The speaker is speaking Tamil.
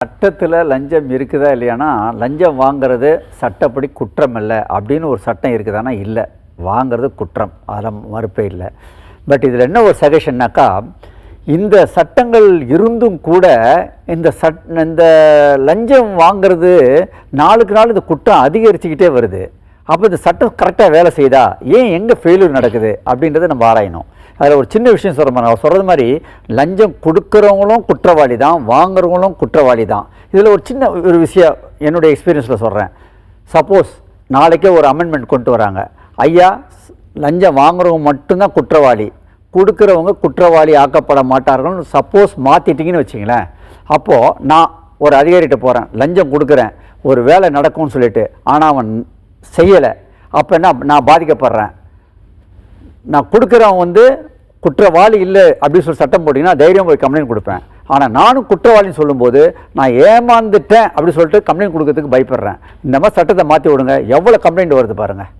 சட்டத்தில் லஞ்சம் இருக்குதா இல்லையானா, லஞ்சம் வாங்கிறது சட்டப்படி குற்றம் இல்லை அப்படின்னு ஒரு சட்டம் இருக்குதானா? இல்லை, வாங்கிறது குற்றம், அதில் மறுப்பே இல்லை. பட் இதில் என்ன ஒரு சஜஷன்னாக்கா, இந்த சட்டங்கள் இருந்தும் கூட இந்த லஞ்சம் வாங்கிறது நாளுக்கு நாள் இந்த குற்றம் அதிகரிச்சுக்கிட்டே வருது. அப்போ இந்த சட்டம் கரெக்டாக வேலை செய்தா, ஏன் எங்கே ஃபெயிலியர் நடக்குது அப்படின்றத நம்ம ஆராயணும். அதில் ஒரு சின்ன விஷயம் சொல்கிறேன். நான் சொல்கிறது மாதிரி லஞ்சம் கொடுக்குறவங்களும் குற்றவாளி தான், வாங்குறவங்களும் குற்றவாளி தான். இதில் ஒரு சின்ன ஒரு விஷயம் என்னுடைய எக்ஸ்பீரியன்ஸில் சொல்கிறேன். சப்போஸ் நாளைக்கே ஒரு அமெண்ட்மெண்ட் கொண்டு வராங்க, ஐயா லஞ்சம் வாங்குறவங்க மட்டும்தான் குற்றவாளி, கொடுக்குறவங்க குற்றவாளி ஆக்கப்பட மாட்டார்கள்னு சப்போஸ் மாற்றிட்டிங்கன்னு வச்சிங்களேன். அப்போது நான் ஒரு அதிகாரிகிட்ட போகிறேன், லஞ்சம் கொடுக்குறேன், ஒரு வேலை நடக்கும்னு சொல்லிட்டு, ஆனால் அவன் செய்யலை. அப்போ என்ன, நான் பாதிக்கப்படுறேன். நான் கொடுக்குறவன் குற்றவாளி இல்லை அப்படின்னு சொல்லி சட்டம் போட்டிங்கன்னா தைரியம் போய் கம்ப்ளைண்ட் கொடுப்பேன். ஆனால் நானும் குற்றவாளின்னு சொல்லும்போது நான் ஏமாந்துட்டேன் அப்படின்னு சொல்லிட்டு கம்ப்ளைண்ட் கொடுக்கறதுக்கு பயப்படுறேன். இந்த மாதிரி சட்டத்தை மாற்றி விடுங்க, எவ்வளோ கம்ப்ளைண்ட் வருது பாருங்கள்.